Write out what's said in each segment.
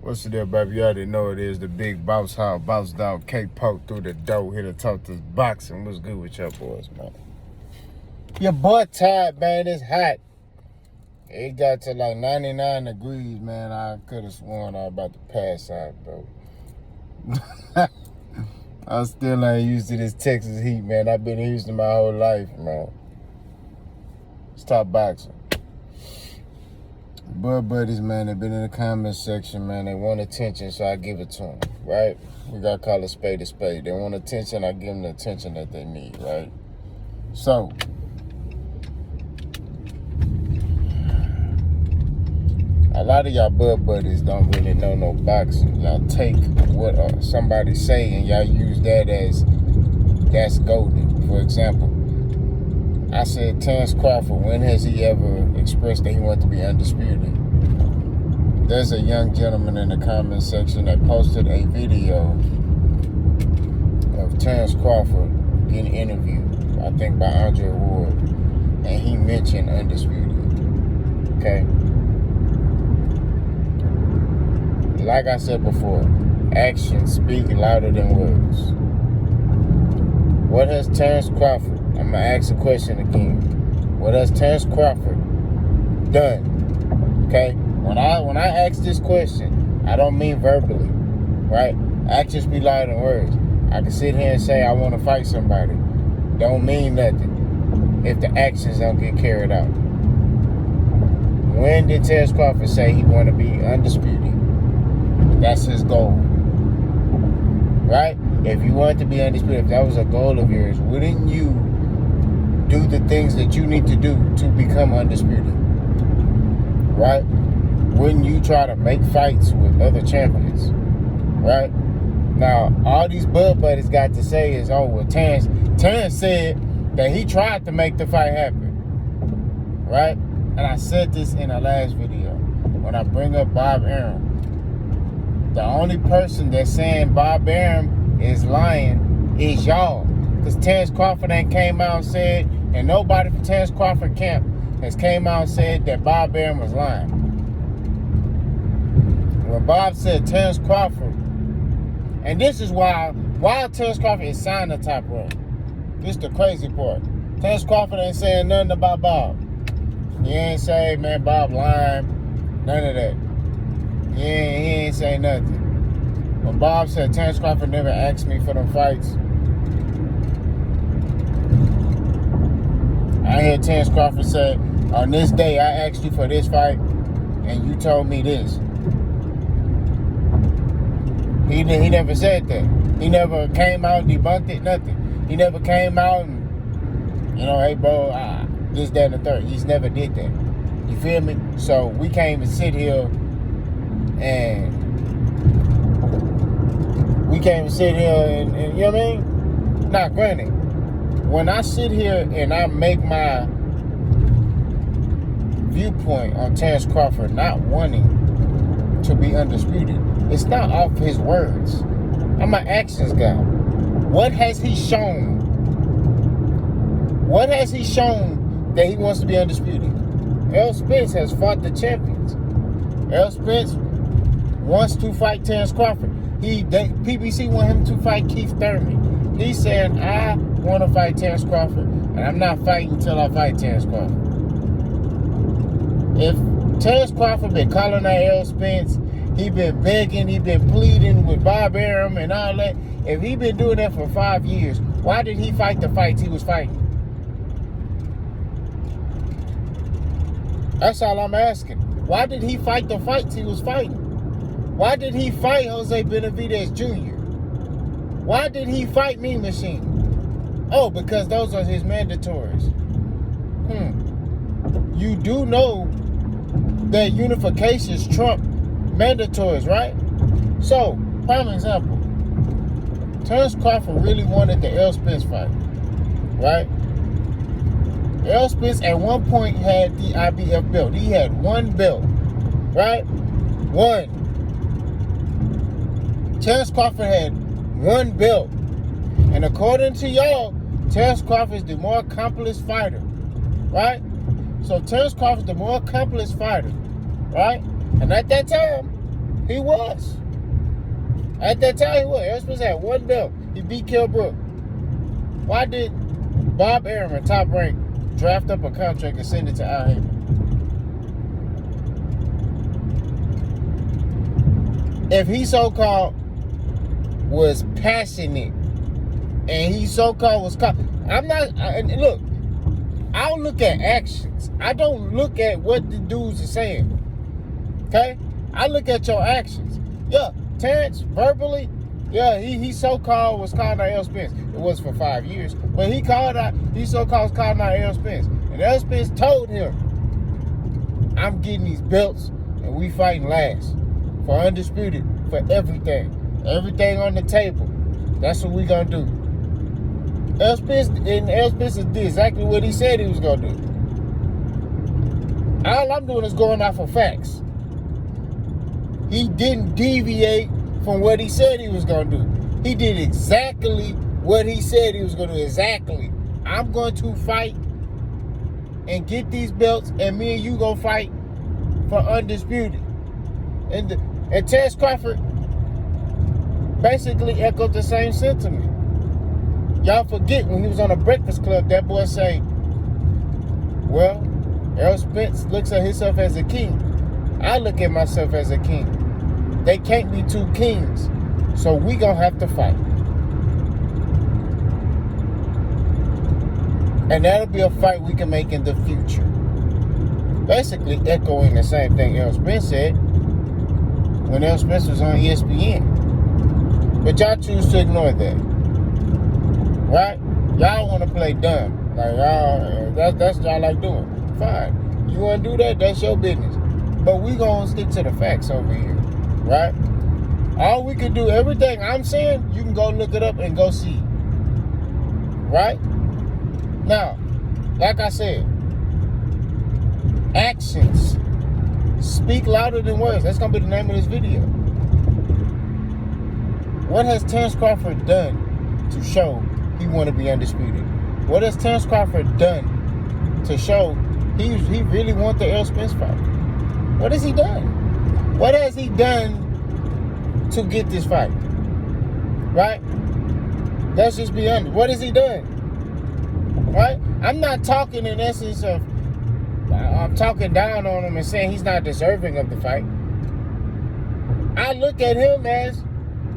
What's the deal, baby? You already know it is the big bounce hall, bounce down, K-Poke through the door, here to talk this boxing. What's good with your boys, man? Your boy tired, man. It's hot. It got to like 99 degrees, man. I could have sworn I was about to pass out, bro. I still ain't used to this Texas heat, man. I've been in Houston my whole life, man. Stop boxing. Bud buddies, man, they've been in the comment section, man. They want attention, so I give it to them, right? We got to call a spade a spade. They want attention, I give them the attention that they need, right? So, a lot of y'all bud buddies don't really know no boxing. Y'all take what somebody say and y'all use that as that's golden. For example, I said Terence Crawford, when has he ever expressed that he wanted to be undisputed? There's a young gentleman in the comment section that posted a video of Terence Crawford getting interviewed, I think by Andre Ward, and he mentioned undisputed. Okay? Like I said before, actions speak louder than words. What has Terence Crawford, I'm going to ask the question again. What has Terence Crawford done? Okay? When I ask this question, I don't mean verbally, right? Actions speak louder than words. I can sit here and say I want to fight somebody. Don't mean nothing if the actions don't get carried out. When did Terence Crawford say he want to be undisputed? That's his goal, right? If you want to be undisputed, if that was a goal of yours, wouldn't you do the things that you need to do to become undisputed, right? Wouldn't you try to make fights with other champions, right? Now, all these bud buddies got to say is, oh, well, Terence said that he tried to make the fight happen, right? And I said this in the last video when I bring up Bob Arum. The only person that's saying Bob Arum is lying is y'all. Because Terence Crawford ain't came out and said, and nobody from Terence Crawford camp has came out and said that Bob Arum was lying. When Bob said Terence Crawford, and this is why Terence Crawford is signed the top rank. This is the crazy part. Terence Crawford ain't saying nothing about Bob. He ain't say, man, Bob lying, none of that. He ain't say nothing. When Bob said Terence Crawford never asked me for them fights, I heard Terence Crawford say, on this day I asked you for this fight and you told me this. He never said that. He never came out and debunked it, nothing. He never came out and, hey bro, this, that, and the third. He's never did that. You feel me? So we can't even sit here and you know what I mean? Now, granted, when I sit here and I make my viewpoint on Terence Crawford not wanting to be undisputed, it's not off his words. I'm an actions guy. What has he shown? What has he shown that he wants to be undisputed? Errol Spence has fought the champions. Errol Spence wants to fight Terence Crawford. PBC want him to fight Keith Thurman. He said, I want to fight Terence Crawford, and I'm not fighting until I fight Terence Crawford. If Terence Crawford been calling out Errol Spence, he been begging, he been pleading with Bob Arum and all that. If he been doing that for 5 years, why did he fight the fights he was fighting? That's all I'm asking. Why did he fight the fights he was fighting? Why did he fight Jose Benavidez Jr.? Why did he fight Mean Machine? Oh, because those are his mandatories. You do know that unifications trump mandatories, right? So, prime example. Terence Crawford really wanted the Errol Spence fight, right? Errol Spence at one point had the IBF belt. He had one belt, right? One. Terence Crawford had one belt. And according to y'all, Terence Crawford is the more accomplished fighter, right? So Terence Crawford is the more accomplished fighter, right? And at that time, He was. At that time, he was. Errol Spence had one belt. He beat Kell Brook. Why did Bob Arum, Top Rank, draft up a contract and send it to Al Haymon? If he so-called was passionate and he so-called was I'm not, look, I'll look at actions. I don't look at what the dudes are saying. Okay? I look at your actions. Yeah, Terrence, verbally, yeah, he so-called was calling out Errol Spence. It was for 5 years. But he so-called was calling out Errol Spence. And Errol Spence told him, I'm getting these belts and we fighting last. For undisputed, for everything. Everything on the table. That's what we gonna do. Errol Spence did exactly what he said he was gonna do. All I'm doing is going off of facts. He didn't deviate from what he said he was gonna do. He did exactly what he said he was gonna do. Exactly. I'm going to fight and get these belts, and me and you gonna fight for undisputed. And Terrence Crawford basically echoed the same sentiment. Y'all forget when he was on a Breakfast Club, that boy say, well, Errol Spence looks at himself as a king. I look at myself as a king. They can't be two kings. So we gonna have to fight. And that'll be a fight we can make in the future. Basically echoing the same thing Errol Spence said when Errol Spence was on ESPN. But y'all choose to ignore that. Right? Y'all want to play dumb. Like, y'all, that's what y'all like doing. Fine. You want to do that? That's your business. But we going to stick to the facts over here. Right? All we can do, everything I'm saying, you can go look it up and go see. Right? Now, like I said, actions speak louder than words. That's going to be the name of this video. What has Terrence Crawford done to show he want to be undisputed? What has Terrence Crawford done to show he really want the Errol Spence fight? What has he done? What has he done to get this fight? Right? Let's just be honest. What has he done? Right? I'm not talking in essence of, I'm talking down on him and saying he's not deserving of the fight. I look at him as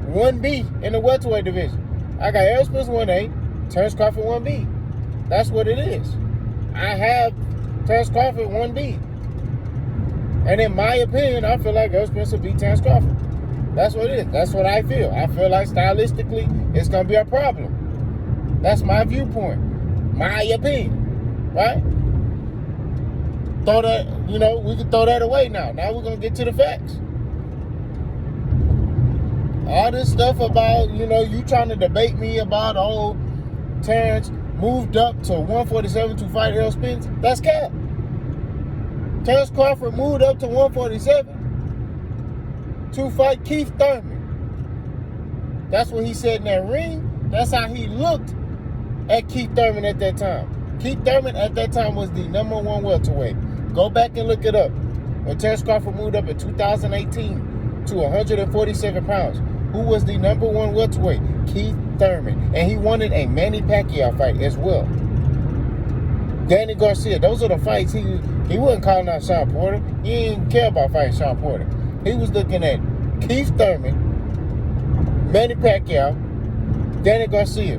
1B in the welterweight division. I got Errol Spence 1A, Terrence Crawford 1B. That's what it is. I have Terrence Crawford 1B. And in my opinion, I feel like Errol Spence will beat Terrence Crawford. That's what it is. That's what I feel. I feel like stylistically, it's going to be a problem. That's my viewpoint. My opinion. Right? Throw that, we can throw that away now. Now we're going to get to the facts. All this stuff about, you trying to debate me about, Terrence moved up to 147 to fight Errol Spence. That's cap. Terrence Crawford moved up to 147 to fight Keith Thurman. That's what he said in that ring. That's how he looked at Keith Thurman at that time. Keith Thurman at that time was the #1 welterweight. Go back and look it up. When Terrence Crawford moved up in 2018 to 147 pounds, who was the #1 welterweight? Keith Thurman. And he wanted a Manny Pacquiao fight as well. Danny Garcia. Those are the fights he wasn't calling out Sean Porter. He didn't care about fighting Sean Porter. He was looking at Keith Thurman, Manny Pacquiao, Danny Garcia.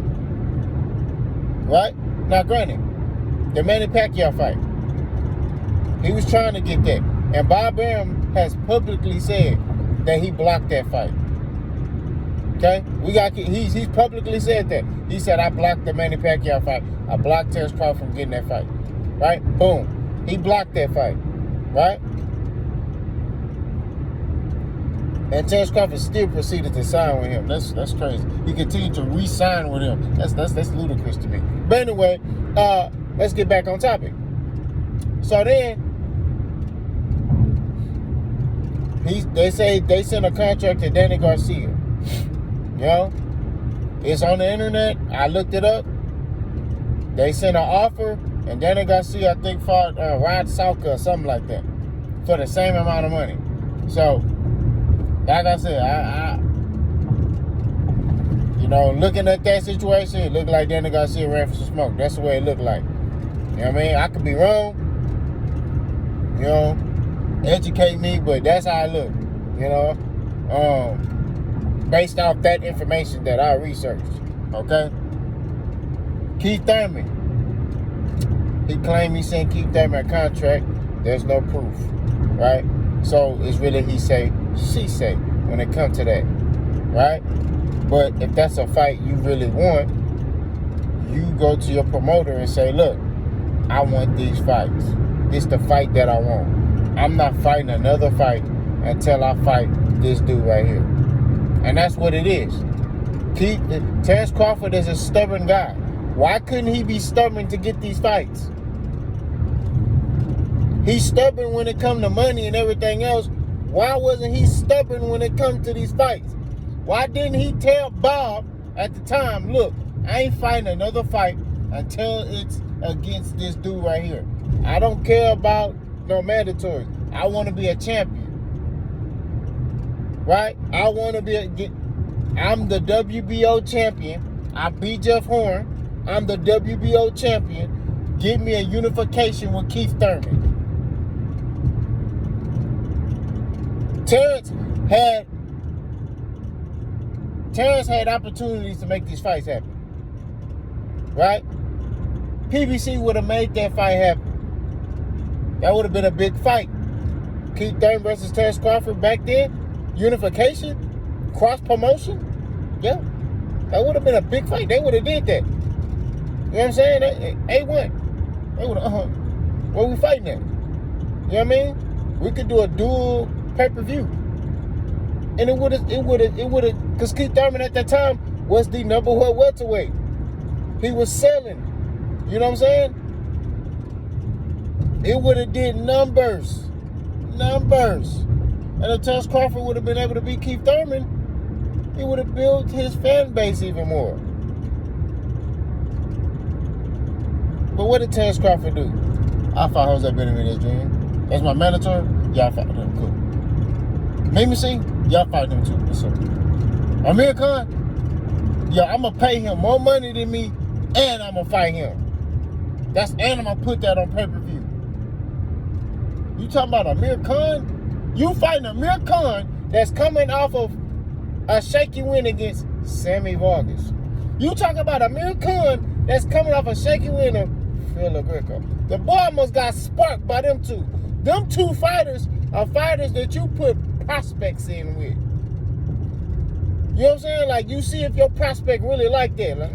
Right? Now, granted, the Manny Pacquiao fight, he was trying to get that. And Bob Arum has publicly said that he blocked that fight. Okay? He's publicly said that. He said, I blocked the Manny Pacquiao fight. I blocked Terrence Crawford from getting that fight. Right? Boom. He blocked that fight. Right? And Terrence Crawford still proceeded to sign with him. That's crazy. He continued to re-sign with him. That's ludicrous to me. But anyway, let's get back on topic. So then, they say they sent a contract to Danny Garcia. It's on the internet. I looked it up. They sent an offer, and Danny Garcia, I think, fought Rod Salka or something like that for the same amount of money. So, like I said, looking at that situation, it looked like Danny Garcia ran for some smoke. That's the way it looked like. You know what I mean? I could be wrong. Educate me, but that's how it looked. Based off that information that I researched. Okay? Keith Thurman. He claimed he sent Keith Thurman a contract. There's no proof. Right? So it's really he say, she say when it comes to that. Right? But if that's a fight you really want, you go to your promoter and say, look, I want these fights. It's the fight that I want. I'm not fighting another fight until I fight this dude right here. And that's what it is. Terrence Crawford is a stubborn guy. Why couldn't he be stubborn to get these fights? He's stubborn when it comes to money and everything else. Why wasn't he stubborn when it comes to these fights? Why didn't he tell Bob at the time, look, I ain't fighting another fight until it's against this dude right here. I don't care about no mandatory. I want to be a champion. Right? I want to be I'm the WBO champion. I beat Jeff Horn. I'm the WBO champion. Give me a unification with Keith Thurman. Terrence had opportunities to make these fights happen. Right? PBC would have made that fight happen. That would have been a big fight. Keith Thurman versus Terrence Crawford back then. Unification. Cross promotion. Yeah. That would have been a big fight. They would have did that. You know what I'm saying? A1. They would have, where we fighting at? You know what I mean? We could do a dual pay-per-view. And it would have, because Keith Thurman at that time was the number one welterweight. He was selling. You know what I'm saying? It would have did numbers. And if Terrence Crawford would have been able to beat Keith Thurman, he would have built his fan base even more. But what did Terrence Crawford do? I fought Jose Benavidez Jr. That's my mandatory. Yeah, I fought him. Cool. Mimi Singh? Yeah, I fought him too. What's up? Amir Khan? Yeah, I'm going to pay him more money than me, and I'm going to fight him. And I'm going to put that on pay-per-view. You talking about Amir Khan? You fighting Amir Khan that's coming off of a shaky win against Sammy Vargas. You talking about Amir Khan that's coming off a shaky win of Phil LaGreco. The boy almost got sparked by them two. Them two fighters are fighters that you put prospects in with. You know what I'm saying? Like, you see if your prospect really like that. Like,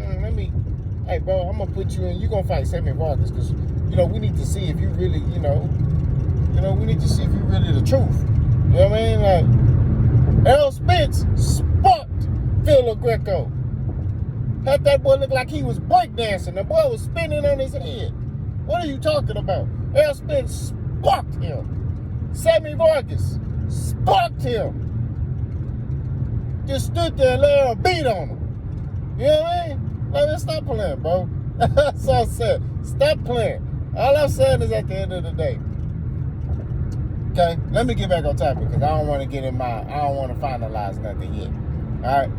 hey, bro, I'm going to put you in. You're going to fight Sammy Vargas because, we need to see if you really, we need to see if you're really the truth. You know what I mean? Like, Errol Spence sparked Phil LaGreco. Had that boy look like he was breakdancing. The boy was spinning on his head. What are you talking about? Errol Spence sparked him. Sammy Vargas sparked him. Just stood there and let him beat on him. You know what I mean? Like, stop playing, bro. That's all I said. Stop playing. All I'm saying is at the end of the day. Okay, let me get back on topic because I don't want to finalize nothing yet. All right.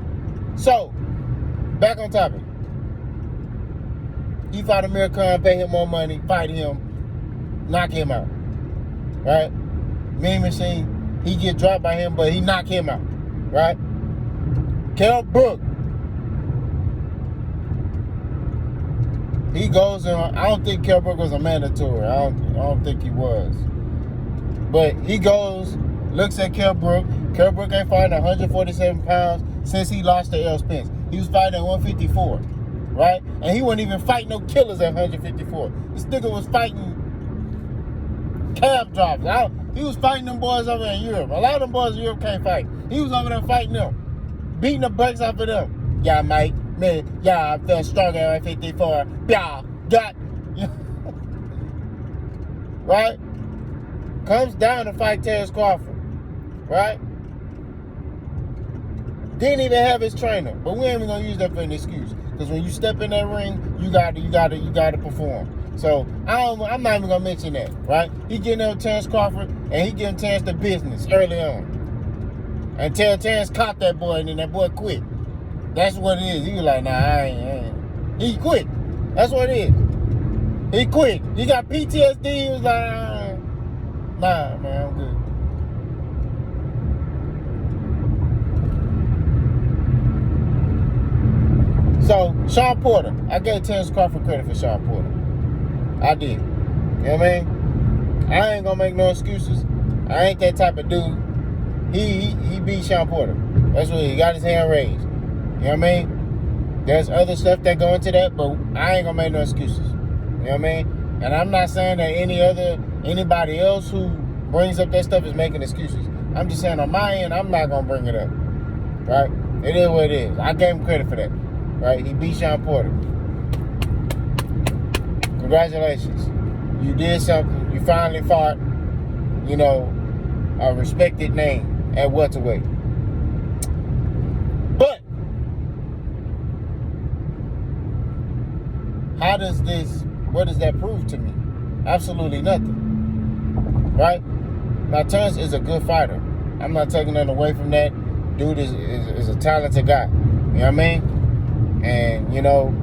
So, back on topic. He fought Amir Khan, pay him more money, fight him, knock him out. Right? Mean Machine, he get dropped by him, but he knock him out. Right? Kell Brook. He goes and I don't think Kell Brook was a mandatory. I don't think he was. But he goes, looks at Kell Brook. Kell Brook ain't fighting 147 pounds since he lost to Errol Spence. He was fighting at 154, right? And he wasn't even fighting no killers at 154. This nigga was fighting calf drops. He was fighting them boys over in Europe. A lot of them boys in Europe can't fight. He was over there fighting them, beating the brakes off of them. Yeah, mate. Man, yeah, I feel strong at 154. Yeah, got. Right? Comes down to fight Terrence Crawford, right? Didn't even have his trainer, but we ain't even gonna use that for an excuse. Because when you step in that ring, you gotta perform. So I'm not even gonna mention that, right? He getting there with Terrence Crawford, and he getting Terrence the business early on. Until Terrence caught that boy and then that boy quit. That's what it is. He was like, nah, I ain't. He quit. That's what it is. He quit. He got PTSD. He was like, nah, man, I'm good. So, Shawn Porter. I gave Terrence Crawford credit for Shawn Porter. I did. You know what I mean? I ain't gonna make no excuses. I ain't that type of dude. He beat Shawn Porter. That's what he got his hand raised. You know what I mean? There's other stuff that go into that, but I ain't gonna make no excuses. You know what I mean? And I'm not saying that anybody else who brings up that stuff is making excuses. I'm just saying on my end, I'm not gonna bring it up. Right? It is what it is. I gave him credit for that. Right? He beat Shawn Porter. Congratulations. You did something. You finally fought, you know, a respected name at welterweight. But what does that prove to me? Absolutely nothing. Right? Now, Terrence is a good fighter. I'm not taking nothing away from that. Dude is a talented guy. You know what I mean? And, you know,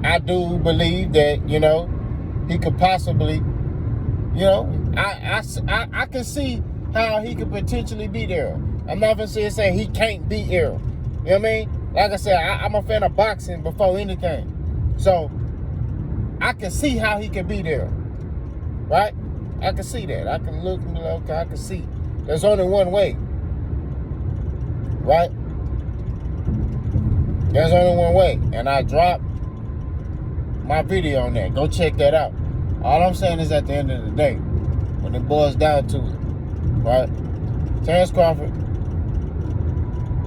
I do believe that, you know, he could possibly, you know, I can see how he could potentially beat Errol. I'm not even saying he can't beat Errol. You know what I mean? Like I said, I'm a fan of boxing before anything. So, I can see how he can beat Errol. Right? I can see that. I can look and be like, okay, I can see. There's only one way. Right? There's only one way. And I dropped my video on that. Go check that out. All I'm saying is at the end of the day, when it boils down to it, right? Terrence Crawford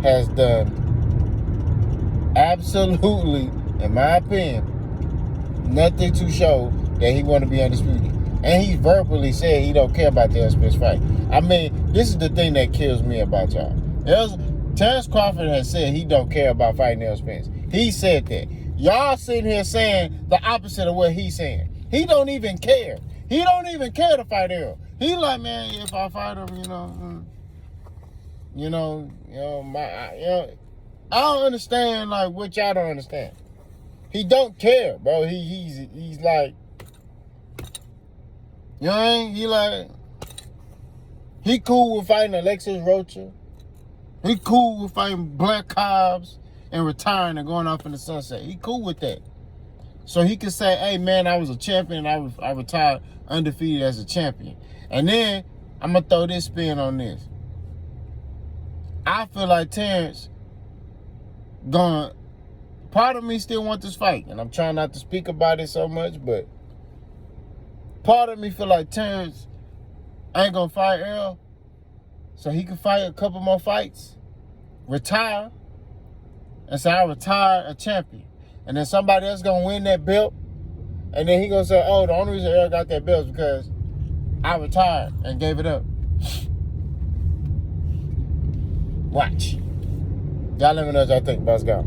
has done absolutely, in my opinion, nothing to show that he want to be undisputed. And he verbally said he don't care about the Errol Spence fight. I mean, this is the thing that kills me about y'all. Terrence Crawford has said he don't care about fighting Errol Spence. He said that. Y'all sitting here saying the opposite of what he's saying. He don't even care. He don't even care to fight Errol. He like, man, if I fight him, I don't understand like what y'all don't understand. He don't care, bro. He's like, you know what I mean? He cool with fighting Alexis Rocha. He cool with fighting Black Cobbs and retiring and going off in the sunset. He cool with that. So he can say, hey, man, I was a champion. I retired undefeated as a champion. And then I'm going to throw this spin on this. I feel like Terrence part of me still want this fight. And I'm trying not to speak about it so much, but part of me feel like Terrence ain't going to fight Errol. So he can fight a couple more fights, retire, and say, I retired a champion. And then somebody else going to win that belt. And then he going to say, oh, the only reason Errol got that belt is because I retired and gave it up. Watch. Y'all let me know what y'all think. Let's go.